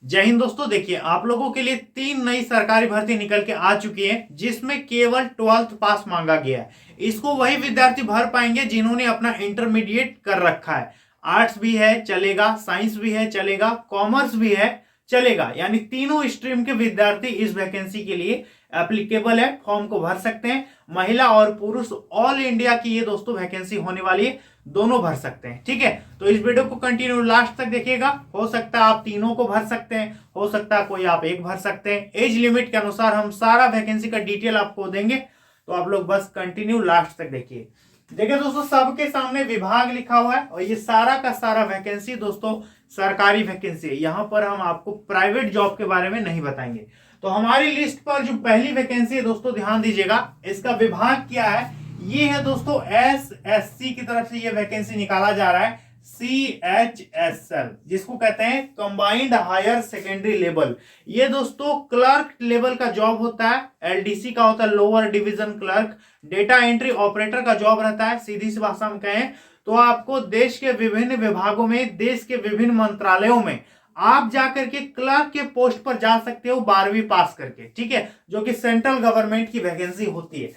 जय हिंद दोस्तों। देखिए आप लोगों के लिए 3 नई सरकारी भर्ती निकल के आ चुकी है, जिसमें केवल 12th पास मांगा गया है। इसको वही विद्यार्थी भर पाएंगे जिन्होंने अपना इंटरमीडिएट कर रखा है। आर्ट्स भी है चलेगा, साइंस भी है चलेगा, कॉमर्स भी है चलेगा, यानी तीनों स्ट्रीम के विद्यार्थी इस वैकेंसी के लिए एप्लीकेबल है, फॉर्म को भर सकते हैं। महिला और पुरुष ऑल इंडिया की ये दोस्तों वैकेंसी होने वाली है, दोनों भर सकते हैं। ठीक है, तो इस वीडियो को कंटिन्यू लास्ट तक देखिएगा। हो सकता है आप तीनों को भर सकते हैं, हो सकता है कोई आप एक भर सकते हैं। एज लिमिट के अनुसार हम सारा वैकेंसी का डिटेल आपको देंगे, तो आप लोग बस कंटिन्यू लास्ट तक देखिए। देखिए दोस्तों, सबके सामने विभाग लिखा हुआ है और ये सारा का सारा वैकेंसी दोस्तों सरकारी वैकेंसी है। यहां पर हम आपको प्राइवेट जॉब के बारे में नहीं बताएंगे। तो हमारी लिस्ट पर जो पहली वैकेंसी है दोस्तों, ध्यान दीजिएगा, इसका विभाग क्या है। ये है दोस्तों SSC की तरफ से ये वैकेंसी निकाला जा रहा है, CHSL, जिसको कहते हैं कंबाइंड हायर सेकेंडरी लेवल। ये दोस्तों क्लर्क लेवल का जॉब होता है। LDC का होता है lower division clerk. Data entry operator का जॉब रहता है। सीधी सी भाषा में कहें तो आपको देश के विभिन्न विभागों में, देश के विभिन्न मंत्रालयों में आप जाकर के क्लर्क के पोस्ट पर जा सकते हो 12वीं पास करके। ठीक है, जो कि सेंट्रल गवर्नमेंट की वैकेंसी होती है।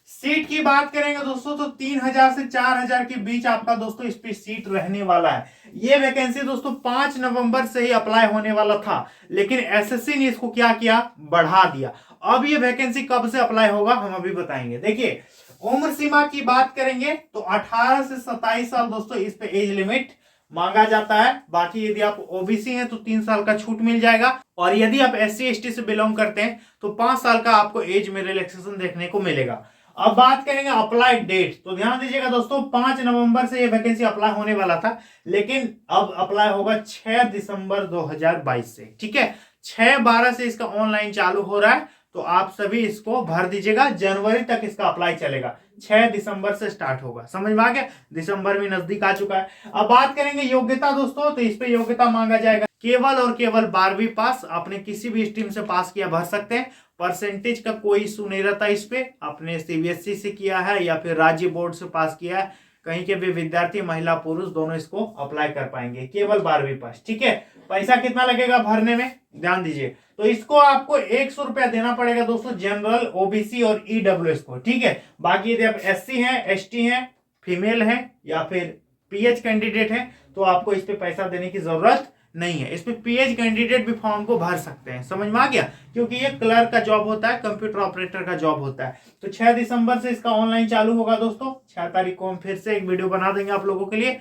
सीट की बात करेंगे दोस्तों तो 3000 से 4000 के बीच आपका दोस्तों इस पे सीट रहने वाला है। ये वैकेंसी दोस्तों 5 नवंबर से ही अप्लाई होने वाला था, लेकिन एसएससी ने इसको क्या किया, बढ़ा दिया। अब ये वैकेंसी कब से अप्लाई होगा हम अभी बताएंगे। देखिए उम्र सीमा की बात करेंगे तो 18 से 27 साल दोस्तों इस पे एज लिमिट मांगा जाता है। बाकी यदि आप ओबीसी हैं तो 3 साल का छूट मिल जाएगा, और यदि आप SC ST से बिलोंग करते हैं तो 5 साल का आपको एज में रिलैक्सेशन देखने को मिलेगा। अब बात करेंगे अप्लाई डेट, तो ध्यान दीजिएगा दोस्तों 5 नवंबर से ये वैकेंसी अप्लाई होने वाला था, लेकिन अब अप्लाई होगा 6 दिसंबर 2022 से। ठीक है, 6/12 से इसका ऑनलाइन चालू हो रहा है, तो आप सभी इसको भर दीजिएगा। जनवरी तक इसका अप्लाई चलेगा, 6 दिसंबर से स्टार्ट होगा। समझ में आ गया, दिसंबर भी नजदीक आ चुका है। अब बात करेंगे योग्यता दोस्तों, तो इस पे योग्यता मांगा जाएगा केवल और केवल 12वीं पास। आपने किसी भी स्ट्रीम से पास किया भर सकते हैं। परसेंटेज का कोई इशू नहीं रहता इस पे। आपने CBSE से किया है या फिर राज्य बोर्ड से पास किया है, कहीं के भी विद्यार्थी महिला पुरुष दोनों इसको अप्लाई कर पाएंगे, केवल 12वीं पास। ठीक है, पैसा कितना लगेगा भरने में ध्यान दीजिए, तो इसको आपको 100 रुपया देना पड़ेगा दोस्तों, जनरल, OBC और EWS को। ठीक है, बाकी यदि आप SC हैं, ST हैं, फीमेल हैं या फिर PH कैंडिडेट हैं तो आपको इस पे पैसा देने की जरूरत नहीं है। इसमें PH कैंडिडेट भी फॉर्म को भर सकते हैं। समझ में आ गया, क्योंकि ये क्लर्क का जॉब होता है, कंप्यूटर ऑपरेटर का जॉब होता है। तो 6 दिसंबर से इसका ऑनलाइन चालू होगा दोस्तों। 6 तारीख को हम फिर से एक वीडियो बना देंगे आप लोगों के लिए,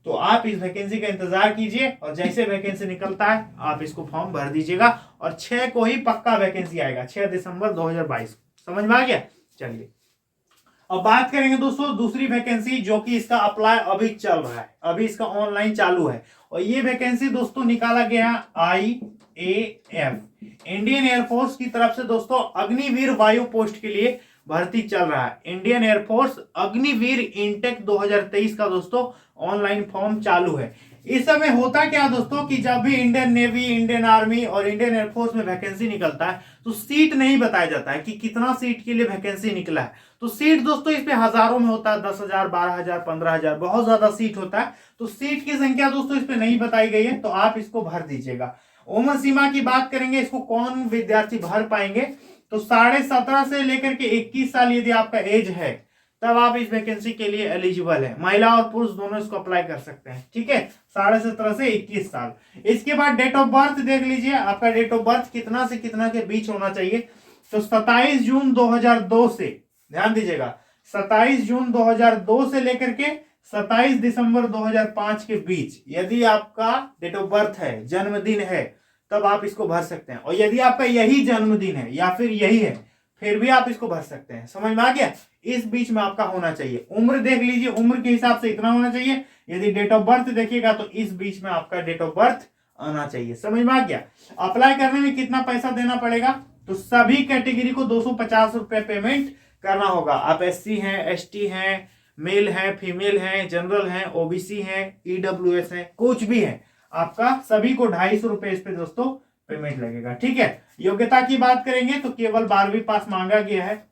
तो आप इस वैकेंसी का इंतजार कीजिए और जैसे वैकेंसी निकलता है आप इसको फॉर्म भर दीजिएगा, और 6 को ही पक्का वैकेंसी आएगा, 6 दिसंबर 2022। समझ में आ गया। चलिए अब बात करेंगे दोस्तों दूसरी वैकेंसी, जो कि इसका अप्लाई अभी चल रहा है, अभी इसका ऑनलाइन चालू है। और ये वैकेंसी दोस्तों निकाला गया IAF, इंडियन एयरफोर्स की तरफ से दोस्तों। अग्निवीर वायु पोस्ट के लिए भर्ती चल रहा है। इंडियन एयरफोर्स अग्निवीर इंटेक 2023 का दोस्तों ऑनलाइन फॉर्म चालू है। इस समय होता क्या दोस्तों कि जब भी इंडियन नेवी, इंडियन आर्मी और इंडियन एयरफोर्स में वैकेंसी निकलता है तो सीट नहीं बताया जाता है कि कितना सीट के लिए वैकेंसी निकला है। तो सीट दोस्तों इस पे हजारों में होता है, 10,000, 12,000, 15,000, बहुत ज्यादा सीट होता है। तो सीट की संख्या दोस्तों इस पे नहीं बताई गई है, तो आप इसको भर दीजिएगा। उम्र सीमा की बात करेंगे, इसको कौन विद्यार्थी भर पाएंगे, तो 17.5 से लेकर के 21 साल यदि आपका एज है तब आप इस वैकेंसी के लिए एलिजिबल है। महिला और पुरुष दोनों इसको अप्लाई कर सकते हैं। ठीक है, 17.5 से 21 साल। इसके बाद डेट ऑफ बर्थ देख लीजिए, आपका डेट ऑफ बर्थ कितना से कितना के बीच होना चाहिए, तो 27 जून 2002 से, ध्यान दीजिएगा, 27 जून 2002 से लेकर के 27 दिसंबर 2005 के बीच यदि आपका डेट ऑफ बर्थ है, जन्मदिन है, तब आप इसको भर सकते हैं। और यदि आपका यही जन्मदिन है या फिर यही है, फिर भी आप इसको भर सकते हैं। समझ में आ गया, इस बीच में आपका होना चाहिए। उम्र देख लीजिए, उम्र के हिसाब से इतना होना चाहिए। यदि डेट ऑफ बर्थ देखिएगा तो इस बीच में आपका डेट ऑफ बर्थ आना चाहिए। समझ में आ गया। अप्लाई करने में कितना पैसा देना पड़ेगा, तो सभी कैटेगरी को 250 रुपए पेमेंट करना होगा। आप SC हैं, ST हैं, मेल हैं, फीमेल हैं, जनरल हैं, OBC हैं, EWS हैं, कुछ भी है, आपका सभी को 250 रुपए इस पे दोस्तों पेमेंट लगेगा। ठीक है, योग्यता की बात करेंगे तो केवल 12वीं पास मांगा गया है,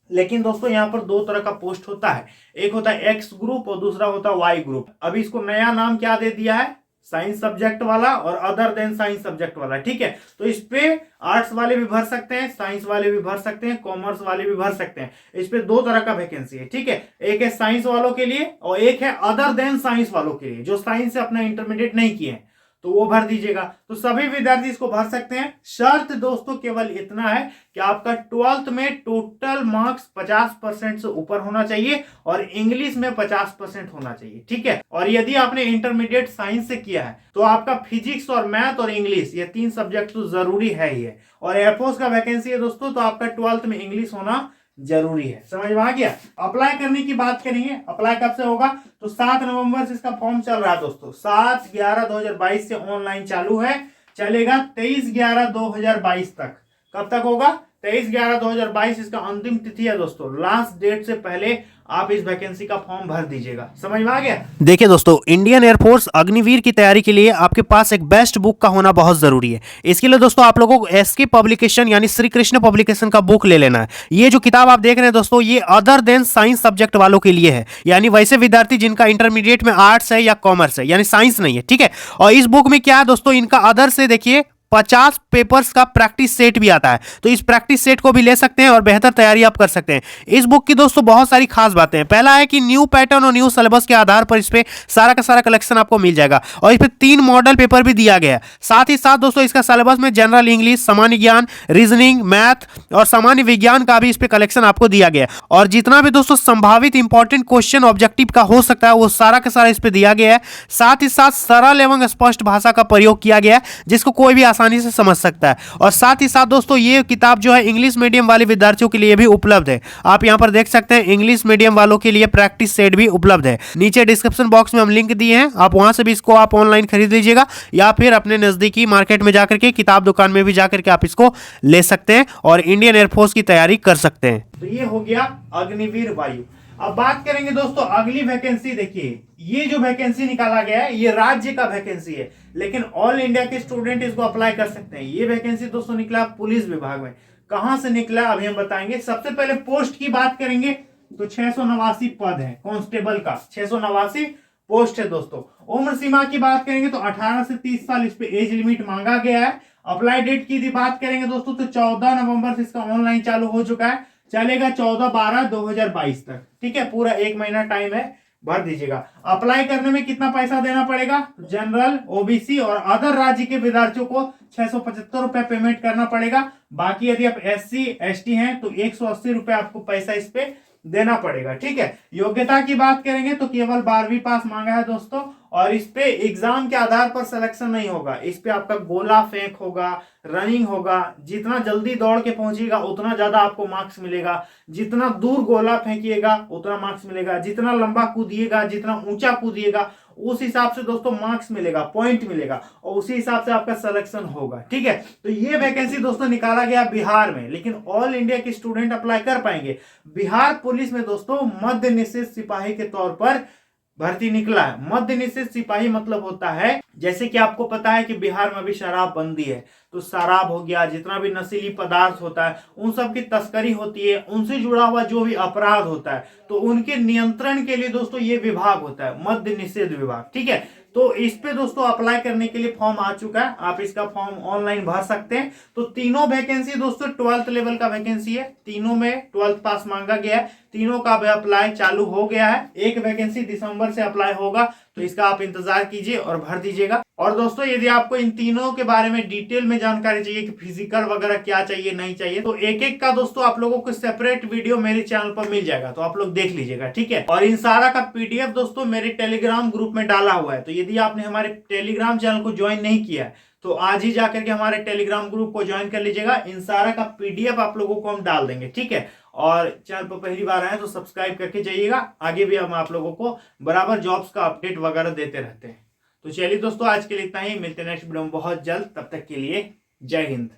लेकिन दोस्तों यहाँ पर 2 तरह का पोस्ट होता है। एक होता है X ग्रुप और दूसरा होता है Y ग्रुप। अभी इसको नया नाम क्या दे दिया है, साइंस सब्जेक्ट वाला और अदर देन साइंस सब्जेक्ट वाला, ठीक है। तो इस पे आर्ट्स वाले भी भर सकते हैं, साइंस वाले भी भर सकते हैं, कॉमर्स वाले भी भर सकते हैं। इस पे दो तरह का वैकेंसी है, ठीक है। एक है साइंस वालों के लिए और एक है अदर देन साइंस वालों के लिए, जो साइंस से अपना इंटरमीडिएट नहीं किए हैं तो वो भर दीजिएगा। तो सभी विद्यार्थी इसको भर सकते हैं। शर्त दोस्तों केवल इतना है कि आपका 12th में टोटल मार्क्स 50% से ऊपर होना चाहिए और इंग्लिश में 50% होना चाहिए, ठीक है। और यदि आपने इंटरमीडिएट साइंस से किया है तो आपका फिजिक्स और मैथ और इंग्लिश ये 3 सब्जेक्ट तो जरूरी है ही है। और एयरफोर्स का वैकेंसी है दोस्तों, तो आपका 12th में इंग्लिश होना जरूरी है। समझ में आ गया। अप्लाई करने की बात करेंगे, अप्लाई कब से होगा, तो 7 नवंबर से इसका फॉर्म चल रहा है दोस्तों। 7/11/2022 से ऑनलाइन चालू है, चलेगा 23/11/2022 तक। कब तक होगा, 23/11/2022 इसका अंतिम तिथि है दोस्तों। लास्ट डेट से पहले आप इस वैकेंसी का फॉर्म भर दीजिएगा। समझ में आ गया। देखिए दोस्तों, इंडियन एयरफोर्स अग्निवीर की तैयारी के लिए आपके पास एक बेस्ट बुक का होना बहुत जरूरी है। इसके लिए दोस्तों आप लोगों को एसके पब्लिकेशन यानी श्री कृष्ण पब्लिकेशन का बुक ले लेना है। ये जो किताब आप देख रहे हैं दोस्तों, ये अदर देन साइंस सब्जेक्ट वालों के लिए है, यानी वैसे विद्यार्थी जिनका इंटरमीडिएट में आर्ट्स है या कॉमर्स है, यानी साइंस नहीं है, ठीक है। और इस बुक में क्या है दोस्तों, इनका अदर से देखिए 50 पेपर्स का प्रैक्टिस सेट भी आता है, तो इस प्रैक्टिस सेट को भी ले सकते हैं और बेहतर तैयारी आप कर सकते हैं। इस बुक की दोस्तों बहुत सारी खास बातें हैं। पहला है कि न्यू पैटर्न और न्यू सिलेबस के आधार पर इस पे सारा का सारा कलेक्शन आपको मिल जाएगा और इस पे 3 मॉडल पेपर भी दिया गया है। साथ ही साथ दोस्तों इसका सिलेबस में जनरल इंग्लिश, सामान्य ज्ञान, रीजनिंग, मैथ और सामान्य विज्ञान का भी इस पे कलेक्शन आपको दिया गया है। और जितना भी दोस्तों संभावित इंपॉर्टेंट क्वेश्चन ऑब्जेक्टिव का हो सकता है वो सारा का सारा इस पे दिया गया है। साथ ही साथ सरल एवं स्पष्ट भाषा का प्रयोग किया गया है, जिसको कोई भी आसानी से समझ सकता है। और साथ ही साथ दोस्तों ये किताब जो है इंग्लिश मीडियम वाले विद्यार्थियों के लिए भी उपलब्ध है। आप यहां पर देख सकते हैं इंग्लिश मीडियम वालों के लिए प्रैक्टिस सेट भी उपलब्ध है। नीचे डिस्क्रिप्शन बॉक्स में हम लिंक दिए हैं, आप वहां से भी इसको आप ऑनलाइन खरीद लीजिएगा या फिर अपने नजदीकी मार्केट में जाकर के किताब दुकान में भी जाकर के आप इसको ले सकते हैं और इंडियन एयरफोर्स की तैयारी कर सकते हैं। तो ये हो गया अग्निवीर वायु। अब बात करेंगे दोस्तों अगली वैकेंसी। देखिए ये जो वैकेंसी निकाला गया है ये राज्य का वैकेंसी है, लेकिन ऑल इंडिया के स्टूडेंट इसको अप्लाई कर सकते हैं। ये वैकेंसी दोस्तों निकला पुलिस विभाग में। कहां से निकला अभी हम बताएंगे। सबसे पहले पोस्ट की बात करेंगे तो 689 पद है कांस्टेबल का, 689 पोस्ट है दोस्तों। उम्र सीमा की बात करेंगे तो 18 से 30 साल इस पे एज लिमिट मांगा गया है। अप्लाई डेट की बात करेंगे दोस्तों तो 14 नवंबर से इसका ऑनलाइन चालू हो चुका है, चलेगा 14/12/2022 तक, ठीक है। पूरा 1 महीना टाइम है, भर दीजिएगा। अप्लाई करने में कितना पैसा देना पड़ेगा, जनरल, ओबीसी और अदर राज्य के विद्यार्थियों को 675 रुपए पेमेंट करना पड़ेगा। बाकी यदि आप SC ST हैं तो 180 रुपए आपको पैसा इस पे देना पड़ेगा, ठीक है। योग्यता की बात करेंगे तो केवल 12वीं पास मांगा है दोस्तों, और इस पे एग्जाम के आधार पर सिलेक्शन नहीं होगा। इस पे आपका गोला फेंक होगा, रनिंग होगा। जितना जल्दी दौड़ के पहुंचिएगा उतना ज्यादा आपको मार्क्स मिलेगा। जितना दूर गोला फेंकिएगा उतना मार्क्स मिलेगा। जितना लंबा कूदिएगा, जितना ऊंचा कूदिएगा, उस हिसाब से दोस्तों मार्क्स मिलेगा, पॉइंट मिलेगा और उसी हिसाब से आपका सिलेक्शन होगा, ठीक है। तो ये वैकेंसी दोस्तों निकाला गया बिहार में, लेकिन ऑल इंडिया के स्टूडेंट अप्लाई कर पाएंगे। बिहार पुलिस में दोस्तों मध्य निषेध सिपाही के तौर पर भर्ती निकला है। मध्य निषेध सिपाही मतलब होता है, जैसे कि आपको पता है कि बिहार में अभी शराब बंदी है, तो शराब हो गया, जितना भी नशीली पदार्थ होता है उन सब की तस्करी होती है, उनसे जुड़ा हुआ जो भी अपराध होता है तो उनके नियंत्रण के लिए दोस्तों ये विभाग होता है, मद्य निषेध विभाग, ठीक है। तो इस पे दोस्तों अप्लाई करने के लिए फॉर्म आ चुका है, आप इसका फॉर्म ऑनलाइन भर सकते हैं। तो तीनों वैकेंसी दोस्तों 12th लेवल का वैकेंसी है, तीनों में 12th पास मांगा गया है, तीनों का भी अप्लाई चालू हो गया है। एक वैकेंसी दिसंबर से अप्लाई होगा, तो इसका आप इंतजार कीजिए और भर दीजिएगा। और दोस्तों यदि आपको इन तीनों के बारे में डिटेल में जानकारी चाहिए कि फिजिकल वगैरह क्या चाहिए नहीं चाहिए, तो एक एक का दोस्तों आप लोगों को सेपरेट वीडियो मेरे चैनल पर मिल जाएगा, तो आप लोग देख लीजिएगा, ठीक है। और इन सारा का PDF दोस्तों मेरे टेलीग्राम ग्रुप में डाला हुआ है, तो यदि आपने हमारे टेलीग्राम चैनल को ज्वाइन नहीं किया है तो आज ही जाकर के हमारे टेलीग्राम ग्रुप को ज्वाइन कर लीजिएगा। इन सारा का PDF आप लोगों को हम डाल देंगे, ठीक है। और चैनल पर पहली बार आए तो सब्सक्राइब करके जाइएगा, आगे भी हम आप लोगों को बराबर जॉब्स का अपडेट वगैरह देते रहते हैं। तो चलिए दोस्तों आज के लिए इतना ही, मिलते हैं नेक्स्ट वीडियो में बहुत जल्द, तब तक के लिए जय हिंद।